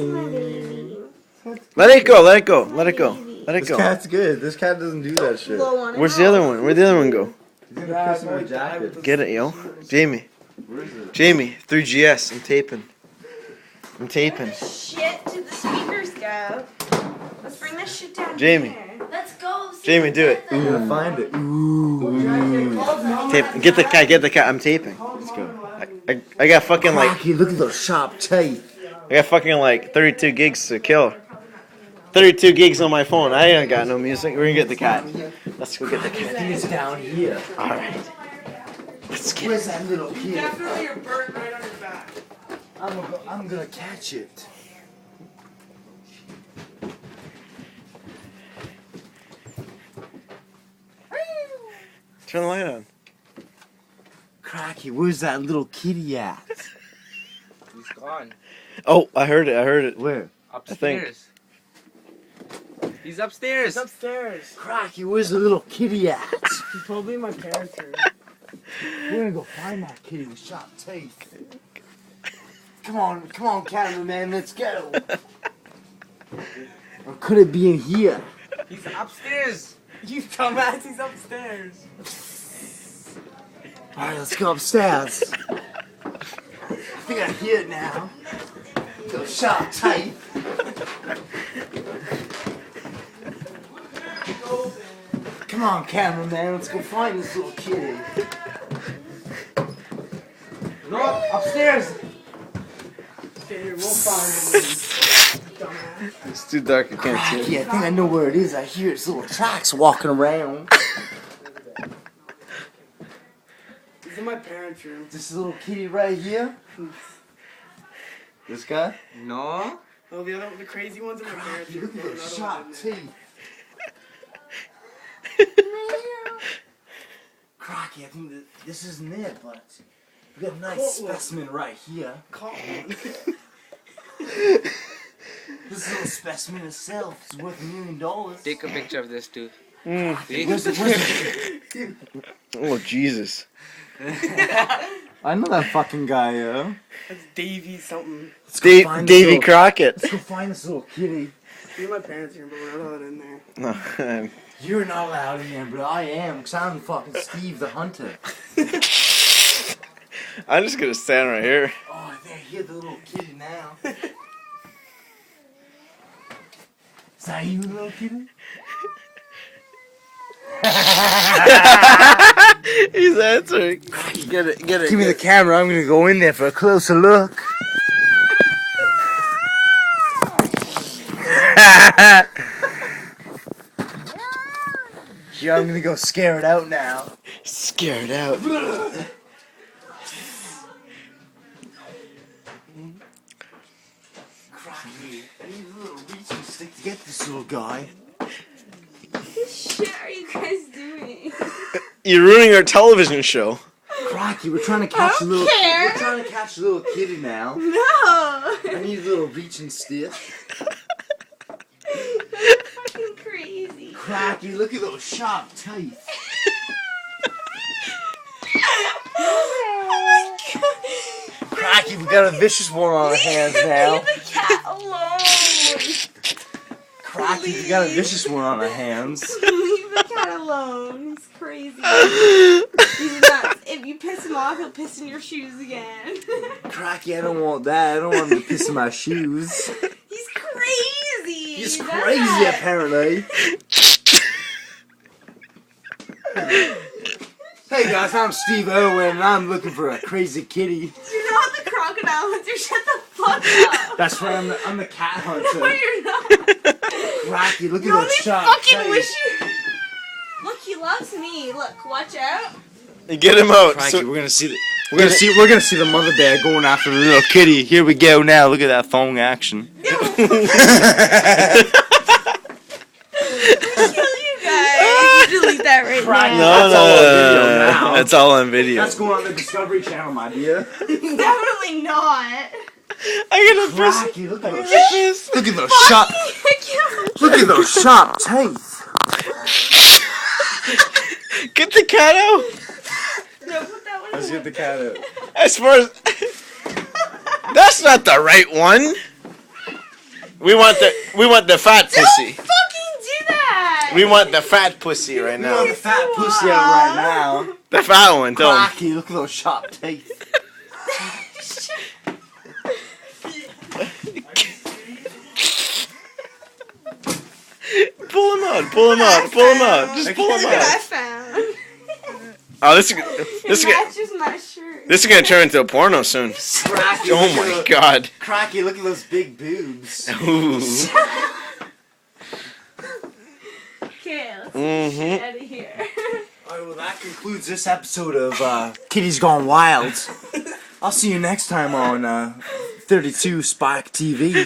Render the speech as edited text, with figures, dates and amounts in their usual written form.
my baby. Let it go. Let it go. Let it go. Let it This go. cat's good. This cat doesn't do that shit. Where's the other one? Where'd the other one go? He's gonna piss in my jacket. Get it, yo. Jamie. Where is it? Jamie, through GS. I'm taping. I'm taping. Where the shit did the speakers go? Let's bring this shit down Jamie. here. Let's go. Jamie, do it. I'm gonna find it. Ooh. Tape. Get the cat. Get the cat. I'm taping. Let's go. I got fucking like Rocky, look at those sharp teeth. I got fucking like 32 gigs to kill. 32 gigs on my phone. I ain't got no music. We're gonna get the cat. Let's go get the I think cat. it's down here. All right. Let's get Where's that little kid? Definitely a bird right on your back. I'm gonna catch it. Turn the light on. Cracky, where's that little kitty at? He's gone. Oh, I heard it. I heard it. Where? Upstairs. He's upstairs. He's upstairs. Cracky, where's the little kitty at? He's probably in my parents' room. We're gonna go find that kitty with sharp teeth. Come on, cameraman, let's go. Or could it be in here? He's upstairs. You dumbass, he's upstairs. Alright, let's go upstairs. I think I hear it now. Those sharp teeth. Come on, cameraman, let's go find this little kitty. No, upstairs. Okay, we'll find him. Dumbass. It's too dark. I can't see it. Yeah, I think I know where it is. I hear its little tracks walking around. He's in my parents' room. This little kitty right here. This guy? No. Oh, the crazy ones in my parents' room. Look at those sharp teeth. Crocky, I think that this isn't it, but we got a nice specimen right here. Call him. This little specimen itself is worth $1 million. Take a picture of this too. See? Where's it? Oh Jesus. I know that fucking guy, yo. That's Davey something. Davy Crockett. Let's go find this little kitty. He's in my parents' room, but we're not allowed in there. No. You're not allowed in there, but I am, because I'm fucking Steve the Hunter. I'm just gonna stand right here. Oh, I think I hear the little kitty now. Is that you, little kitty? He's answering. Get it. Give me the camera, I'm gonna go in there for a closer look. Yeah, I'm gonna go scare it out now. Scared out. Crocky, I need a little reaching stick to get this little guy. What the shit are you guys doing? You're ruining our television show. Crocky, we're trying to catch a little. care. We're trying to catch a little kitty now. No. I need a little reaching stick. Fucking crazy. Crocky, look at those sharp teeth. Oh my god. Crocky, we got a vicious one on our hands now. Leave the cat alone. Crocky, we got a vicious one on our hands. Leave the cat alone. He's crazy. He's nuts. If you piss him off, he'll piss in your shoes again. Crocky, I don't want that. I don't want him to piss in my shoes. He's crazy. He's That's crazy, it. apparently. Hey guys, I'm Steve Irwin, and I'm looking for a crazy kitty. You're not the crocodile hunter. Shut the fuck up. That's right, I'm the cat No, hunter. you're not. Crocky, look at You those only sharp fucking teeth. wish you. Look, he loves me. Look, watch out. Get him out. Crocky, we're gonna see the mother bear going after the little kitty. Here we go now. Look at that thong action. Kill you guys. Delete that right Right. now. No. That's all on video. That's going on the Discovery Channel, my dear. Definitely not. I gotta piss. Crocky, look at those. Piss. Look at those sharp. I can't. Look at those sharp teeth. Get the cat out. No, put that one Let's away. get the cat out. As far as that's not the right one. We want the fat pussy. Fucking do that. We want the fat pussy right We want now. the fat pussy out right now. The fat one, tell him. Cracky, look at those sharp teeth. Pull him out, pull him out, pull him out. Just pull him Look what I out. found. Oh, this It is matches my shirt. this is gonna turn into a porno soon. Cracky, Oh my god. Cracky, look at those big boobs. Ooh. Okay, let's Mhm. get out of here. Alright, well that concludes this episode of Kitty's Gone Wild. I'll see you next time on 32 Spike TV.